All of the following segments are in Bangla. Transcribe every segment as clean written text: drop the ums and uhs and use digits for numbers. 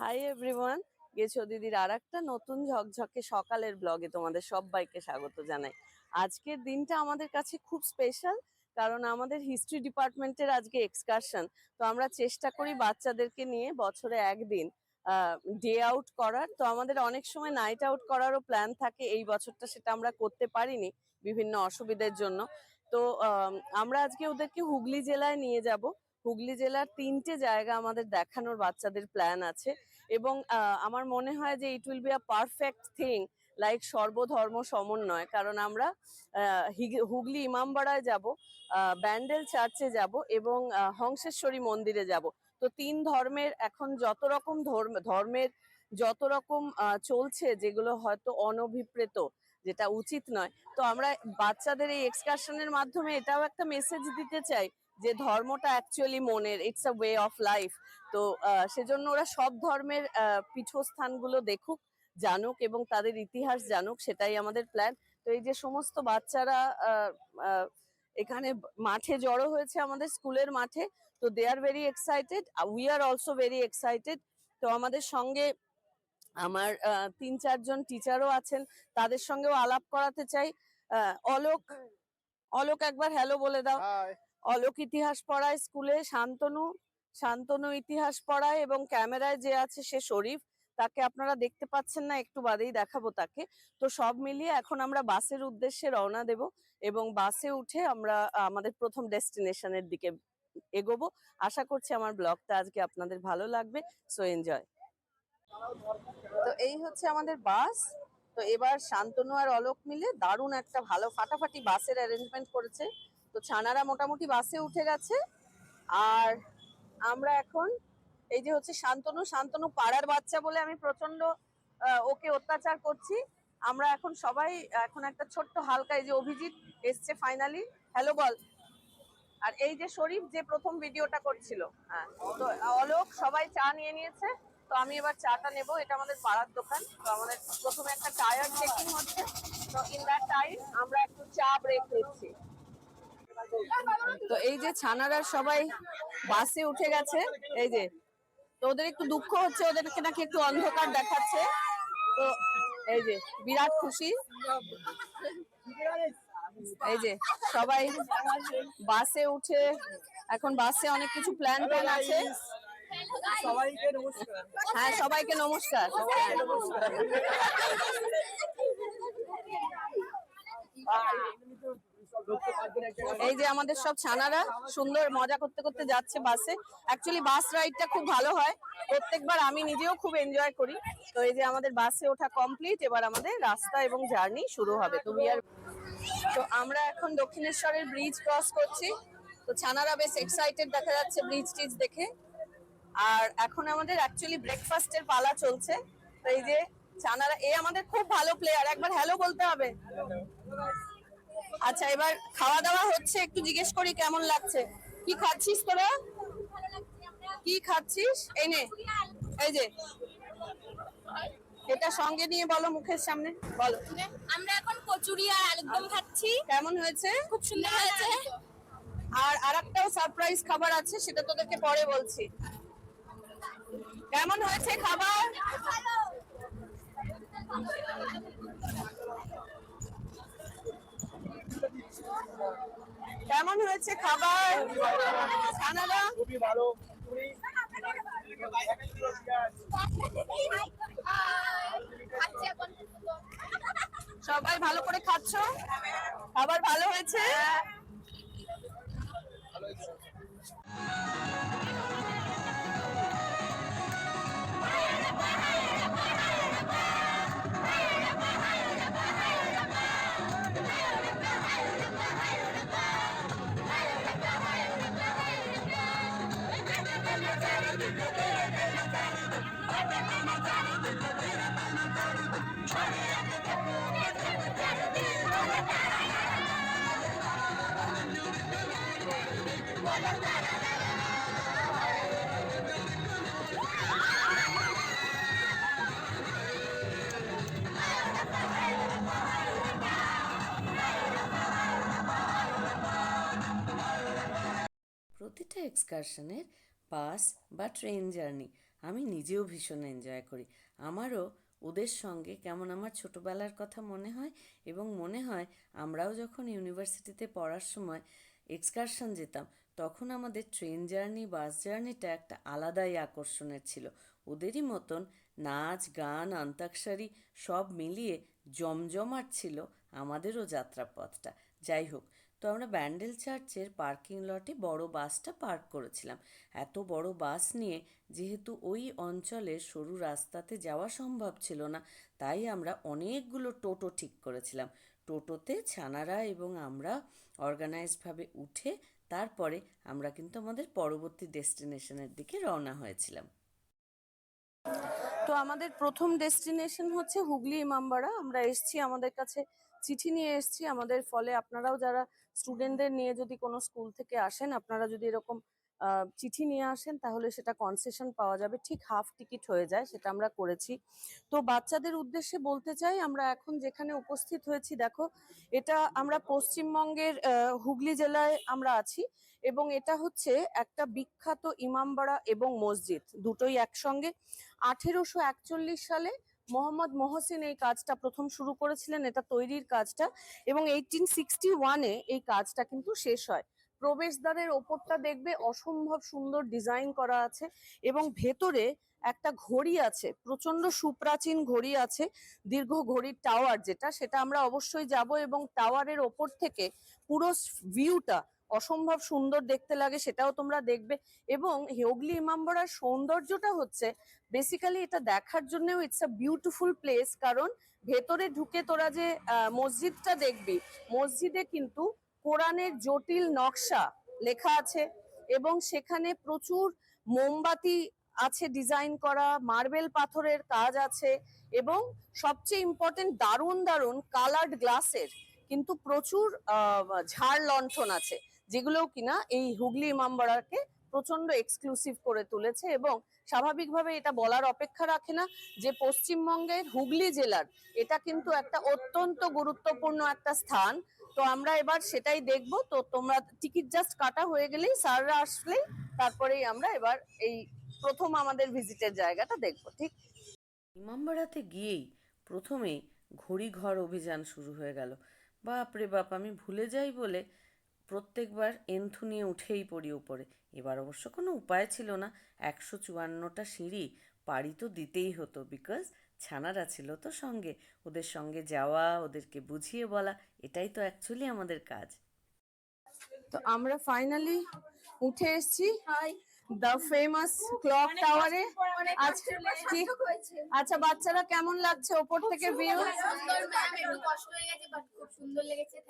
হাই এভরিওয়ান, গেছো দিদির আর একটা নতুন ঝকঝকে সকালের ব্লগে তোমাদের সবাইকে স্বাগত জানাই। আজকের দিনটা আমাদের কাছে খুব স্পেশাল, কারণ আমাদের হিস্ট্রি ডিপার্টমেন্টের আজকে এক্সকারশন। তো আমরা চেষ্টা করি বাচ্চাদেরকে নিয়ে বছরে একদিন ডে আউট করার। তো আমাদের অনেক সময় নাইট আউট করারও প্ল্যান থাকে, এই বছরটা সেটা আমরা করতে পারিনি বিভিন্ন অসুবিধার জন্য। তো আমরা আজকে ওদেরকে হুগলি জেলায় নিয়ে যাব। হুগলি জেলার 3টে জায়গা আমাদের দেখানোর বাচ্চাদের প্ল্যান আছে, এবং আমার মনে হয় যে it will be a perfect thing, like সর্বধর্ম সমন্বয়। কারণ আমরা হুগলি ইমামবাড়ায় যাব, ব্যান্ডেল চার্চে যাব, এবং হংসেশ্বরী মন্দিরে যাব। তো 3 ধর্মের এখন যত রকম ধর্মের যত রকম চলছে, যেগুলো হয়তো অনভিপ্রেত, যেটা উচিত নয়। তো আমরা বাচ্চাদের এই এক্সকারশনের মাধ্যমে এটাও একটা মেসেজ দিতে চাই যে ধর্মটা অ্যাকচুয়ালি মনের, it's a way of life. তো সেজন্য ওরা সব ধর্মের পীঠস্থানগুলো দেখুক, জানুক, এবং তাদের ইতিহাস জানুক, সেটাই আমাদের প্ল্যান। তো এই যে সমস্ত বাচ্চারা এখানে মাঠে জড়ো হয়েছে, আমাদের স্কুলের মাঠে, তো they are very excited, we are also very excited. তো আমাদের সঙ্গে আমার 3-4 জন টিচারও আছেন, তাদের সঙ্গেও আলাপ করাতে চাই। অলোক, অলোক একবার হ্যালো বলে দাও। অলোক ইতিহাস পড়ায় স্কুলে, শান্তনু ইতিহাস পড়ায়, এবং ক্যামেরায় যে আছে সে শরীফ, তাকে আপনারা দেখতে পাচ্ছেন না, একটু বাদেই দেখাবো তাকে। তো সব মিলিয়ে এখন আমরা বাসের উদ্দেশ্যে রওনা দেব, এবং বাসে উঠে আমরা আমাদের প্রথম ডেস্টিনেশনের দিকে এগোবো। আশা করছি আমার ব্লগটা আজকে আপনাদের ভালো লাগবে। So enjoy. তো এই হচ্ছে আমাদের বাস। তো এবার শান্তনু আর অলোক মিলে দারুণ একটা ভালো ফাটাফাটি বাসের অ্যারেঞ্জমেন্ট করেছে। তো ছানারা মোটামুটি বাসে উঠে গেছে, আর আমরা এখন, এই যে হচ্ছে শান্তনু পাড়ার বাচ্চা বলে আমি প্রচন্ড ওকে অত্যাচার করছি। আমরা এখন সবাই এখন একটা ছোট্ট হালকা, এই যে অভিজিৎ এসছে ফাইনালি, হ্যালো বল। আর এই যে শরীফ, যে প্রথম ভিডিওটা করছিল। হ্যাঁ, তো অলোক সবাই চা নিয়ে নিয়েছে। তো আমি এবার চাটা নেব, এটা আমাদের পাড়ার দোকান। তো আমাদের প্রথমে একটা টায়ার চেকিং হচ্ছে। তো ইন দ্যাট টাইম আমরা একটু চা ব্রেক নিচ্ছি। তো এই যে ছানারা সবাই বাসে উঠে গেছে, এই যে। তো ওদের একটু দুঃখ হচ্ছে, ওদেরকে নাকি একটু অন্ধকার দেখাচ্ছে। তো এই যে বিরাট খুশি, এই যে সবাই বাসে উঠে, এখন বাসে অনেক কিছু প্ল্যান আছে। হ্যাঁ, সবাইকে নমস্কার। এই যে আমাদের সব ছানারা সুন্দর মজা করতে করতে যাচ্ছে বাসে। অ্যাকচুয়ালি বাস রাইডটা খুব ভালো হয়, প্রত্যেকবার আমি নিজেও খুব এনজয় করি। তো এই যে আমাদের বাসে ওঠা কমপ্লিট, এবার আমাদের রাস্তা এবং জার্নি শুরু হবে। তো আমরা এখন দক্ষিণেশ্বরের ব্রিজ ক্রস করছি। তো ছানারা বেশ এক্সাইটেড দেখা যাচ্ছে ব্রিজ টিজ দেখে। আর এখন আমাদের অ্যাকচুয়ালি ব্রেকফাস্টের পালা চলছে। তো এই যে ছানারা, এ আমাদের খুব ভালো প্লেয়ার, একবার হ্যালো বলতে হবে। আচ্ছা, এবার খাওয়া দাওয়া হচ্ছে, একটু জিজ্ঞেস করি কেমন লাগছে। কি খাচ্ছিস তোরা? কি খাচ্ছিস? এই নে, এই যে এটা সঙ্গে নিয়ে বলো, মুখের সামনে বলো। আমরা এখন কচুরি আর আলুর দম খাচ্ছি। কেমন হয়েছে? খুব সুন্দর হয়েছে। আর আরেকটাও সারপ্রাইজ খাবার আছে, সেটা তোদেরকে পরে বলছি। কেমন হয়েছে খাবার? কেমন হয়েছে খাবার? ছানারা খুবই ভালো। সবাই ভালো করে খাচ্ছ? খাবার ভালো হয়েছে? প্রতিটা এক্সকারশনের বাস বা ট্রেন জার্নি আমি নিজেও ভীষণ এনজয় করি। আমারও ওদের সঙ্গে কেমন আমার ছোটবেলার কথা মনে হয়, এবং মনে হয় আমরাও যখন ইউনিভার্সিটিতে পড়ার সময় এক্সকারশন যেতাম, তখন আমাদের ট্রেন জার্নি, বাস জার্নিটা একটা আলাদাই আকর্ষণের ছিল। ওদেরই মতন নাচ, গান, অন্তাক্ষরী সব মিলিয়ে জমজমাট ছিল আমাদেরও যাত্রাপথটা। যাই হোক, তো আমরা ব্যান্ডেল চার্চের পার্কিং লটে বড় বাসটা পার্ক করেছিলাম। এত বড় বাস নিয়ে যেহেতু ওই অঞ্চলের সরু রাস্তাতে যাওয়া সম্ভব ছিল না, তাই আমরা অনেকগুলো টোটো ঠিক করেছিলাম। টোটোতে ছানারা এবং আমরা অর্গানাইজডভাবে উঠে তারপরে আমরা কিন্তু আমাদের পরবর্তী ডেস্টিনেশনের দিকে রওনা হয়েছিলাম। তো আমাদের প্রথম ডেস্টিনেশন হচ্ছে হুগলি ইমামবাড়া। আমরা এসছি, আমাদের কাছে চিঠি নিয়ে এসছি। আমাদের ফলে আপনারাও যারা স্টুডেন্টদের নিয়ে যদি কোনো স্কুল থেকে আসেন, আপনারা যদি এরকম চিঠি নিয়ে আসেন, তাহলে সেটা কনসেশন পাওয়া যাবে, ঠিক হাফ টিকিট হয়ে যায়, সেটা আমরা করেছি। তো বাচ্চাদের উদ্দেশ্যে বলতে চাই, আমরা এখন যেখানে উপস্থিত হয়েছি, দেখো, এটা আমরা পশ্চিমবঙ্গের হুগলি জেলায় আমরা আছি, এবং এটা হচ্ছে একটা বিখ্যাত ইমামবাড়া এবং মসজিদ, দুটোই একসঙ্গে। 1841 সালে মোহাম্মদ মহসিন এই কাজটা প্রথম শুরু করেছিলেন, এটা তৈরির কাজটা, এবং 1861-এ এই কাজটা কিন্তু শেষ হয়। প্রবেশদ্বারের ওপরটা দেখবে অসম্ভব সুন্দর ডিজাইন করা আছে, এবং ভেতরে একটা ঘড়ি আছে, প্রচন্ড সুপ্রাচীন ঘড়ি আছে, দীর্ঘ ঘড়ির টাওয়ার যেটা, সেটা আমরা অবশ্যই যাব, এবং টাওয়ারের ওপর থেকে পুরো ভিউটা অসম্ভব সুন্দর দেখতে লাগে, সেটাও তোমরা দেখবে। এবং হুগলি ইমামবাড়ার সৌন্দর্যটা হচ্ছে বেসিক্যালি এটা দেখার জন্যও ইটস আ বিউটিফুল প্লেস, কারণ ভেতরে ঢুকে তোরা যে মসজিদটা দেখবি, মসজিদে কিন্তু কোরআনের জটিল নকশা লেখা আছে, এবং সেখানে প্রচুর মোমবাতি আছে ডিজাইন করা, মার্বেল পাথরের কাজ আছে, এবং সবচেয়ে ইম্পর্টেন্ট দারুণ দারুণ কালার্ড গ্লাসের কিন্তু প্রচুর ঝাড় লণ্ঠন আছে, যেগুলোও কিনা এই হুগলি ইমামবাড়াকে প্রচন্ড এক্সক্লুসিভ করে তুলেছে। এবং স্বাভাবিকভাবে এটা বলার অপেক্ষা রাখে না যে পশ্চিমবঙ্গের হুগলি জেলার এটা কিন্তু একটা অত্যন্ত গুরুত্বপূর্ণ একটা স্থান। তো আমরা এবার সেটাই দেখব। তো তোমরা টিকিট জাস্ট কাটা হয়ে গেলেই, স্যাররা আসলেই তারপরেই আমরা এবার এই প্রথম আমাদের ভিজিটের জায়গাটা দেখবো, ঠিক? ইমামবাড়াতে গিয়েই প্রথমেই ঘড়িঘর অভিযান শুরু হয়ে গেল। বাপ রে বাপ, আমি ভুলে যাই বলে প্রত্যেকবার এন্থু নিয়ে উঠেই পড়ি উপরে। এবার অবশ্য কোনো উপায় ছিল না, 154টা সিঁড়ি পাড়ি তো দিতেই হতো, বিকজ ছানারা ছিল তো সঙ্গে। ওদের সঙ্গে যাওয়া, ওদেরকে বুঝিয়ে বলা, এটাই তো অ্যাকচুয়ালি আমাদের কাজ। তো আমরা ফাইনালি উঠে এসেছি দ্য ফেমাস ক্লক টাওয়ারে। আচ্ছা, বাচ্চারা কেমন লাগছে ওপর থেকে ভিউ?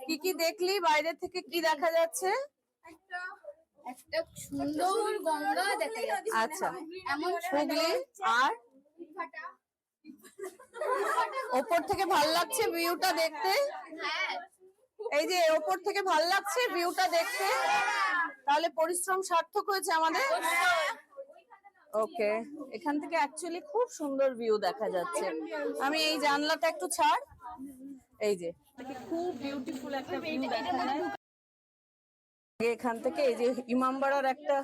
কি কি দেখলি বাইরে থেকে, কি দেখা যাচ্ছে? একটা সুন্দর গঙ্গা দেখা যাচ্ছে। আচ্ছা, এমন হুগলি। আর ওপর থেকে ভাল লাগছে ভিউটা দেখতে? হ্যাঁ, এই যে ওপর থেকে ভাল লাগছে ভিউটা দেখতে, তাহলে পরিশ্রম সার্থক হয়েছে আমাদের। ওকে, এখান থেকে অ্যাকচুয়ালি খুব সুন্দর ভিউ দেখা যাচ্ছে। আমি এই জানলাটা একটু ছাড়, এই যে খুব বিউটিফুল একটা ভিউ দেখা যায় এখান থেকে। এই যে ইমামবাড়ার একটা,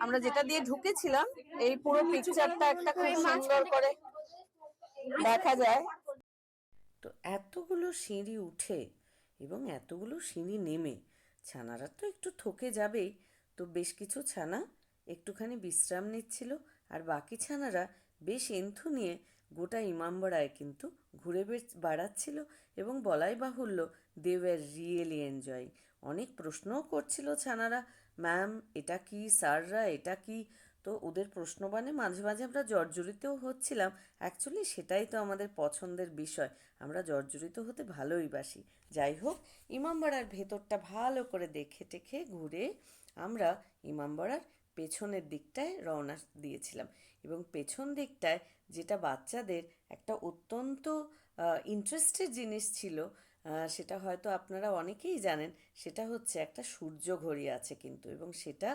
আমরা যেটা দিয়ে ঢুকেছিলাম, এই পুরো পিকচারটা একটা খুব সুন্দর করে দেখা যায়। তো এতগুলো সিঁড়ি উঠে এবং এতগুলো সিঁড়ি নেমে ছানারা তো একটু থকে যাবেই। তো বেশ কিছু ছানা একটুখানি বিশ্রাম নিচ্ছিল, আর বাকি ছানারা বেশ এন্থু নিয়ে গোটা ইমামবাড়ায় কিন্তু ঘুরে বেড়াচ্ছিল, এবং বলাই বাহুল্য দে ওয়্যার রিয়েলি এনজয়িং। অনেক প্রশ্নও করছিল ছানারা, ম্যাম এটা কি, স্যাররা এটা কি। তো ওদের প্রশ্নবাণে মাঝে মাঝে আমরা জর্জরিতও হচ্ছিলাম। অ্যাকচুয়ালি সেটাই তো আমাদের পছন্দের বিষয়, আমরা জর্জরিত হতে ভালোই বাসি। যাই হোক, ইমামবাড়ার ভেতরটা ভালো করে দেখে টেখে ঘুরে আমরা ইমামবাড়ার পেছনের দিকটায় রওনা দিয়েছিলাম। এবং পেছন দিকটায় যেটা বাচ্চাদের একটা অত্যন্ত ইন্টারেস্টের জিনিস ছিল, সেটা হয়তো আপনারা অনেকেই জানেন, সেটা হচ্ছে একটা সূর্য ঘড়ি আছে কিন্তু, এবং সেটা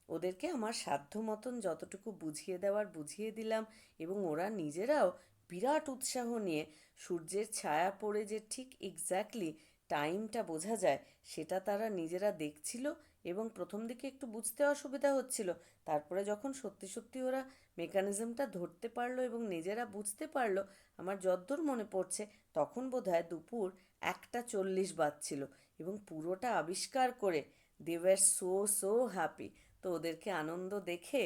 ওদেরকে আমার সাধ্য মতন যতটুকু বুঝিয়ে দেওয়ার বুঝিয়ে দিলাম, এবং ওরা নিজেরাও বিরাট উৎসাহ নিয়ে সূর্যের ছায়া পড়ে যে ঠিক এক্স্যাক্টলি টাইমটা বোঝা যায় সেটা তারা নিজেরা দেখছিল এবং প্রথম দিকে একটু বুঝতে অসুবিধা হচ্ছিল, তারপরে যখন সত্যি সত্যি ওরা মেকানিজমটা ধরতে পারলো এবং নিজেরা বুঝতে পারলো, আমার যদ্দূর মনে পড়ছে তখন বোধহয় দুপুর 1:40 বাজছিল এবং পুরোটা আবিষ্কার করে they were so so happy. তো ওদেরকে আনন্দ দেখে,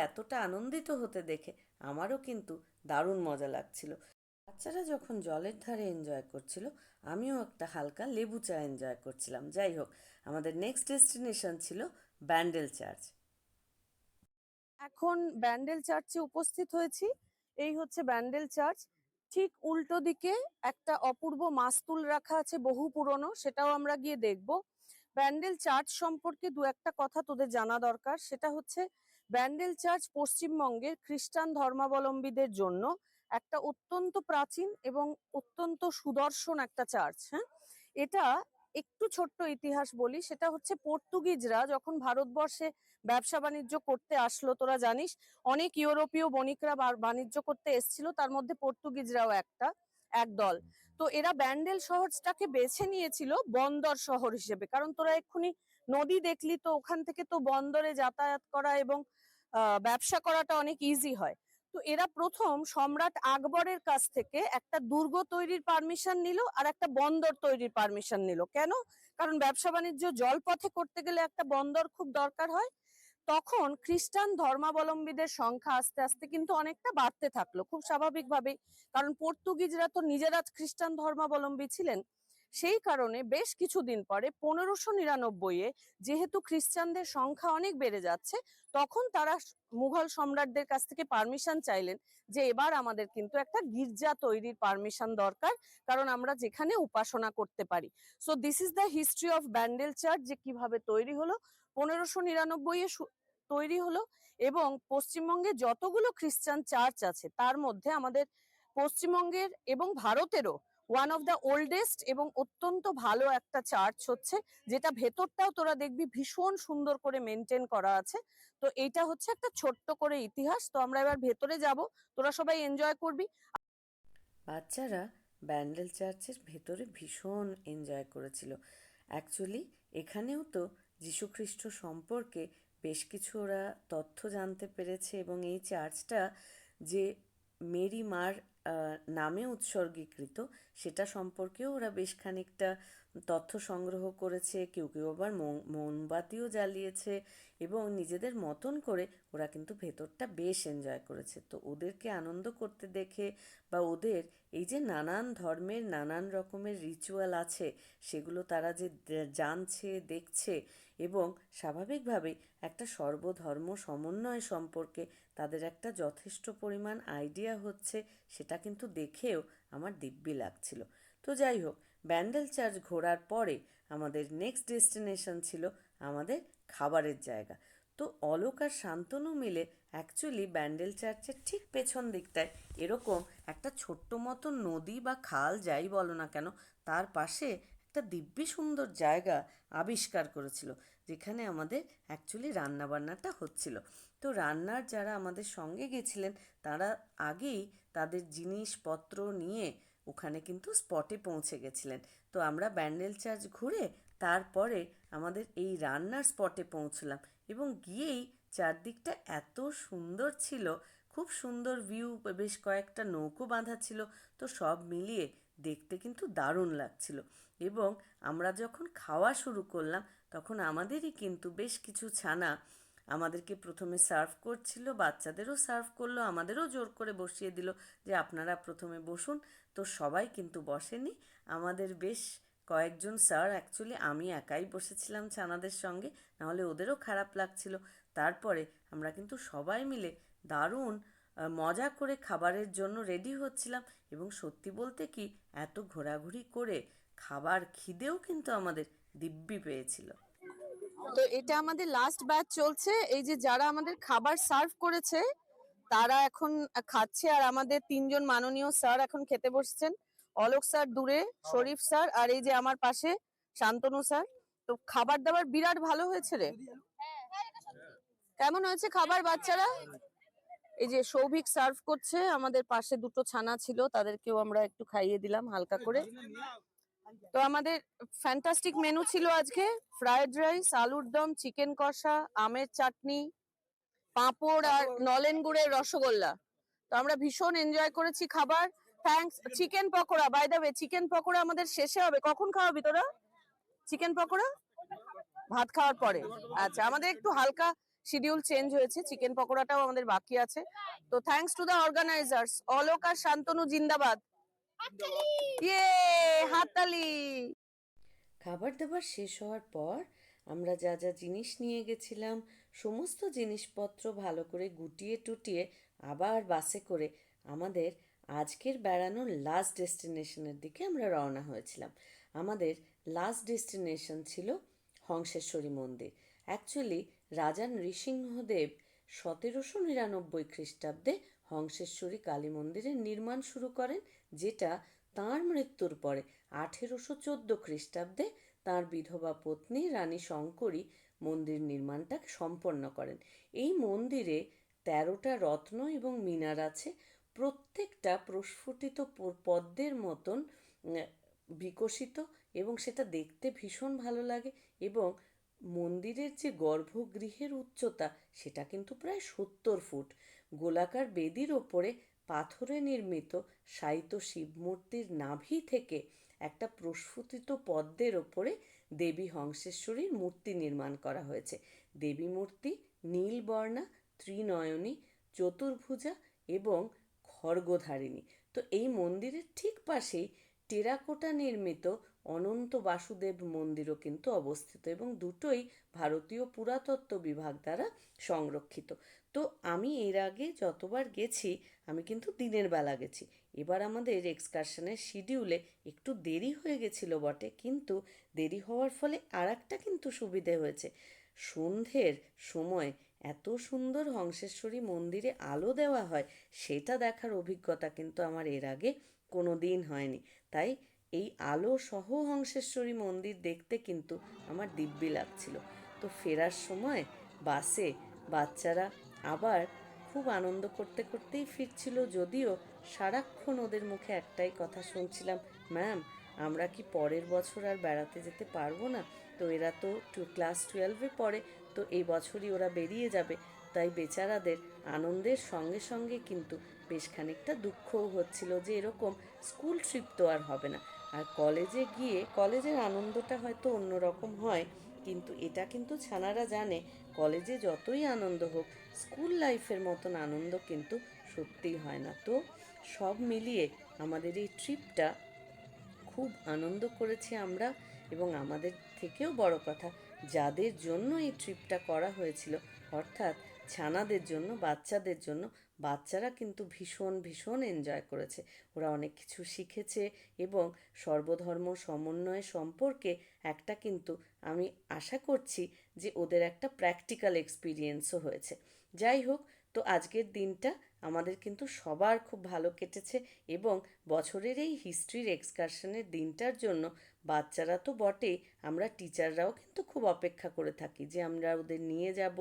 এতটা আনন্দিত হতে দেখে আমারও কিন্তু দারুণ মজা লাগছিল। বাচ্চারা যখন জলের ধারে এনজয় করছিল, আমিও একটা হালকা লেবু চা এনজয় করছিলাম। যাই হোক, আমাদের নেক্সট ডেস্টিনেশন ছিল ব্যান্ডেল চার্চ। এখন ব্যান্ডেল চার্চে উপস্থিত হয়েছি। এই হচ্ছে ব্যান্ডেল চার্চ। ঠিক উল্টো দিকে একটা অপূর্ব মাস্তুল রাখা আছে, বহু পুরনো, সেটাও আমরা গিয়ে দেখব। ব্যান্ডেল চার্চ সম্পর্কে দু একটা কথা তোদের জানা দরকার। সেটা হচ্ছে ব্যান্ডেল চার্চ পশ্চিমবঙ্গের খ্রিস্টান ধর্মাবলম্বীদের জন্য একটা অত্যন্ত প্রাচীন এবং অত্যন্ত সুদর্শন একটা চার্চ। হ্যাঁ, এটা একটু ছোট্ট ইতিহাস বলি। সেটা হচ্ছে পর্তুগিজরা যখন ভারতবর্ষে ব্যবসা বাণিজ্য করতে আসলো, তোরা জানিস অনেক ইউরোপীয় বণিকরা বাণিজ্য করতে এসেছিল, তার মধ্যে পর্তুগিজরাও এক দল। তো এরা ব্যান্ডেল শহরটাকে বেছে নিয়েছিল বন্দর শহর হিসেবে, কারণ তোরা এক্ষুনি নদী দেখলি, তো ওখান থেকে তো বন্দরে যাতায়াত করা এবং ব্যবসা করাটা অনেক ইজি হয়। তো এরা প্রথম সম্রাট আকবরের কাছ থেকে একটা দুর্গ তৈরির পারমিশন নিল আর একটা বন্দর তৈরির পারমিশন নিল। কেন? কারণ ব্যবসা বাণিজ্য জলপথে করতে গেলে একটা বন্দর খুব দরকার হয়। তখন খ্রিস্টান ধর্মাবলম্বীদের সংখ্যা আস্তে আস্তে কিন্তু অনেকটা বাড়তে থাকলো, খুব স্বাভাবিকভাবেই, কারণ পর্তুগিজরা তো নিজেরা খ্রিস্টান ধর্মাবলম্বী ছিলেন। সেই কারণে বেশ কিছুদিন পরে 1599-এ যেহেতু খ্রিস্টানদের সংখ্যা অনেক বেড়ে যাচ্ছে, তখন তারা মুঘল সম্রাটদের কাছ থেকে পারমিশন চাইলেন যে এবার আমাদের কিন্তু একটা গির্জা তৈরির পারমিশন দরকার, কারণ আমরা যেখানে উপাসনা করতে পারি। So this is the history of Bandel church, যে কিভাবে তৈরি হলো। 1599-এ তৈরি হলো এবং পশ্চিমবঙ্গে যতগুলো খ্রিস্টান চার্চ আছে তার মধ্যে আমাদের পশ্চিমবঙ্গের এবং ভারতেরও ওয়ান অফ দ্য ওল্ডেস্ট এবং অত্যন্ত ভালো একটা চার্চ হচ্ছে, যেটা ভেতরটাও তোরা দেখবি ভীষণ সুন্দর করে মেনটেন করা আছে। তো এইটা হচ্ছে একটা ছোট্ট করে ইতিহাস। তো আমরা এবার ভেতরে যাব, তোরা সবাই এনজয় করবি। বাচ্চারা ব্যান্ডেল চার্চের ভেতরে ভীষণ এনজয় করেছিল। অ্যাকচুয়ালি এখানেও তো যীশুখ্রিস্ট সম্পর্কে বেশ কিছু ওরা তথ্য জানতে পেরেছে এবং এই চার্চটা যে মেরি মার নামে উৎসর্গীকৃত, সেটা সম্পর্কেও ওরা বেশ খানিকটা তথ্য সংগ্রহ করেছে। কেউ কেউ আবার মোমবাতিও জ্বালিয়েছে এবং নিজেদের মতন করে ওরা কিন্তু ভেতরটা বেশ এনজয় করেছে। তো ওদেরকে আনন্দ করতে দেখে বা ওদের এই যে নানান ধর্মের নানান রকমের রিচুয়াল আছে সেগুলো তারা যে জানছে, দেখছে এবং স্বাভাবিকভাবেই একটা সর্বধর্ম সমন্বয় সম্পর্কে তাদের একটা যথেষ্ট পরিমাণ আইডিয়া হচ্ছে, সেটা কিন্তু দেখেও আমার দিব্যি লাগছিল। তো যাই হোক, ব্যান্ডেল চার্চ ঘোরার পরে আমাদের নেক্সট ডেস্টিনেশন ছিল আমাদের খাবারের জায়গা। তো অলোক আর শান্তনু মিলে অ্যাকচুয়ালি ব্যান্ডেল চার্চের ঠিক পেছন দিকটায় এরকম একটা ছোট্ট মতো নদী বা খাল যাই বলো না কেন, তার পাশে একটা দিব্যি সুন্দর জায়গা আবিষ্কার করেছিল, যেখানে আমাদের অ্যাকচুয়ালি রান্নাবান্নাটা হচ্ছিল। তো রান্নার যারা আমাদের সঙ্গে গেছিলেন তারা আগেই তাদের জিনিসপত্র নিয়ে ওখানে কিন্তু স্পটে পৌঁছে গেছিলেন। তো আমরা ব্যান্ডেল চার্চ ঘুরে তারপরে আমাদের এই রান্নার স্পটে পৌঁছলাম এবং গিয়েই চারদিকটা এত সুন্দর ছিল, খুব সুন্দর ভিউ, বেশ কয়েকটা নৌকো বাঁধা ছিল। তো সব মিলিয়ে দেখতে কিন্তু দারুণ লাগছিল। এবং আমরা যখন খাওয়া শুরু করলাম তখন আমাদেরই কিন্তু বেশ কিছু ছানা আমাদেরকে প্রথমে সার্ভ করছিল, বাচ্চাদেরও সার্ভ করলো, আমাদেরও জোর করে বসিয়ে দিল যে আপনারা প্রথমে বসুন। তো সবাই কিন্তু বসেনি, আমাদের বেশ কয়েকজন স্যার, অ্যাকচুয়ালি আমি একাই বসেছিলাম ছানাদের সঙ্গে, নাহলে ওদেরও খারাপ লাগছিল। তারপরে আমরা কিন্তু সবাই মিলে দারুণ মজা করে খাবারের জন্য রেডি হচ্ছিলাম এবং সত্যি বলতে কি এত ঘোরাঘুরি করে খাবার খিদেও কিন্তু আমাদের দিব্যি পেয়েছিল। তো এটা আমাদের লাস্ট ব্যাচ চলছে। এই যে যারা আমাদের খাবার সার্ভ করেছে তারা এখন খাচ্ছে আর আমাদের তিনজন মাননীয় স্যার এখন খেতে বসছেন। অলোক স্যার দূরে, শরীফ স্যার আর এই যে আমার পাশে শান্তনু স্যার। তো খাবার দাবার বিরাট ভালো হয়েছে রে। কেমন হয়েছে খাবার বাচ্চারা? এই যে সৌভিক সার্ভ করছে, আমাদের পাশে দুটো ছানা ছিল তাদেরকেও আমরা একটু খাইয়ে দিলাম হালকা করে। তো আমাদের ফ্যান্টাস্টিক মেনু ছিল আজকে, ফ্রাইড রাইস, আলুর দম, চিকেন কষা, আমের চাটনি, পাঁপড় আর নলেন গুড়ের রসগোল্লা। তো আমরা ভীষণ এনজয় করেছি খাবার। Thanks. Chicken pakora, by the way, chicken pakora আমাদের শেষে হবে। কখন খাওয়াবি তোরা চিকেন পকোড়া? ভাত খাওয়ার পরে। আচ্ছা, আমাদের একটু হালকা শিডিউল চেঞ্জ হয়েছে, চিকেন পকোড়াটাও আমাদের বাকি আছে। তো thanks to the organisers. Alok আর শান্তনু জিন্দাবাদ। ইয়ে, হাততালি। খাবার দাবার শেষ হওয়ার পর আমরা যা যা জিনিস নিয়ে গেছিলাম সমস্ত জিনিসপত্র ভালো করে গুটিয়ে টুটিয়ে আবার বাসে করে আমাদের আজকের বেড়ানোর লাস্ট ডেস্টিনেশনের দিকে আমরা রওনা হয়েছিলাম। আমাদের লাস্ট ডেস্টিনেশন ছিল হংসেশ্বরী মন্দির। অ্যাকচুয়ালি রাজা নৃসিংহদেব 1799 খ্রিস্টাব্দে হংসেশ্বরী কালী মন্দিরের নির্মাণ শুরু করেন, যেটা তাঁর মৃত্যুর পরে 1814 খ্রিস্টাব্দে তাঁর বিধবা পত্নী রানী শঙ্করী মন্দির নির্মাণটা সম্পন্ন করেন। এই মন্দিরে 13টা রত্ন এবং মিনার আছে, প্রত্যেকটা প্রস্ফুটিত পদ্মের মতন বিকশিত, এবং সেটা দেখতে ভীষণ ভালো লাগে। এবং মন্দিরের যে গর্ভগৃহের উচ্চতা সেটা কিন্তু প্রায় 70 ফুট। গোলাকার বেদির ওপরে পাথরে নির্মিত শায়িত শিবমূর্তির নাভি থেকে একটা প্রস্ফুটিত পদ্মের ওপরে দেবী হংসেশ্বরীর মূর্তি নির্মাণ করা হয়েছে। দেবী মূর্তি নীলবর্ণা, ত্রিনয়নী, চতুর্ভুজা এবং খড়গধারিণী। তো এই মন্দিরের ঠিক পাশেই টেরাকোটা নির্মিত অনন্ত বাসুদেব মন্দিরও কিন্তু অবস্থিত, এবং দুটোই ভারতীয় পুরাতত্ত্ব বিভাগ দ্বারা সংরক্ষিত। তো আমি এর আগে যতবার গেছি আমি কিন্তু দিনের বেলা গেছি। এবার আমাদের এক্সকারশনের শিডিউলে একটু দেরি হয়ে গেছিল বটে, কিন্তু দেরি হওয়ার ফলে আর একটা কিন্তু সুবিধে হয়েছে। সন্ধ্যের সময় এত সুন্দর হংসেশ্বরী মন্দিরে আলো দেওয়া হয় সেটা দেখার অভিজ্ঞতা কিন্তু আমার এর আগে কোনো দিন হয়নি। তাই এই আলো সহ হংসেশ্বরী মন্দির দেখতে কিন্তু আমার দিব্যি লাগছিল। তো ফেরার সময় বাসে বাচ্চারা আবার খুব আনন্দ করতে করতেই ফিরছিল, যদিও সারাক্ষণ ওদের মুখে একটাই কথা শুনছিলাম, ম্যাম আমরা কি পরের বছর আর বেড়াতে যেতে পারবো না? তো এরা তো ক্লাস 12-এ পড়ে, তো এই বছরই ওরা বেরিয়ে যাবে। তাই বেচারাদের আনন্দের সঙ্গে সঙ্গে কিন্তু বেশ খানিকটা দুঃখও হচ্ছিল যে এরকম স্কুল ট্রিপ তো আর হবে না। আর কলেজে গিয়ে কলেজের আনন্দটা হয়তো অন্যরকম হয়, কিন্তু এটা কিন্তু ছানারা জানে কলেজে যতই আনন্দ হোক স্কুল লাইফের মতন আনন্দ কিন্তু সত্যিই হয় না। তো সব মিলিয়ে আমাদের এই ট্রিপটা খুব আনন্দ করেছি আমরা, এবং আমাদের থেকেও বড় কথা যাদের জন্য এই ট্রিপটা করা হয়েছিল, অর্থাৎ ছানাদের জন্য, বাচ্চাদের জন্য, বাচ্চারা কিন্তু ভীষণ ভীষণ এনজয় করেছে। ওরা অনেক কিছু শিখেছে, এবং সর্বধর্ম সমন্বয় সম্পর্কে একটা কিন্তু আমি আশা করছি যে ওদের একটা প্র্যাকটিক্যাল এক্সপিরিয়েন্সও হয়েছে। যাই হোক, তো আজকের দিনটা আমাদের কিন্তু সবার খুব ভালো কেটেছে, এবং বছরের এই হিস্ট্রির এক্সকারশনের দিনটার জন্য বাচ্চারা তো বটেই, আমরা টিচাররাও কিন্তু খুব অপেক্ষা করে থাকি যে আমরা ওদের নিয়ে যাব,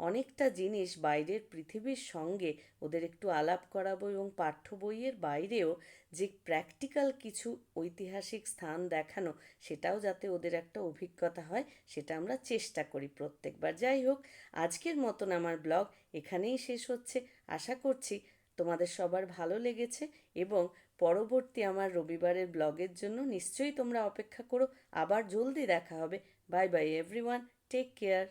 অনেকটা জিনিস বাইরের পৃথিবীর সঙ্গে ওদের একটু আলাপ করাবো, এবং পাঠ্য বইয়ের বাইরেও যে প্র্যাকটিক্যাল কিছু ঐতিহাসিক স্থান দেখানো সেটাও যাতে ওদের একটা অভিজ্ঞতা হয় সেটা আমরা চেষ্টা করি প্রত্যেকবার। যাই হোক, আজকের মতন আমার ব্লগ এখানেই শেষ হচ্ছে। আশা করছি তোমাদের সবার ভালো লেগেছে, এবং পরবর্তী আমার রবিবারের ব্লগের জন্য নিশ্চয়ই তোমরা অপেক্ষা করো। আবার জলদি দেখা হবে। Bye bye everyone, take care.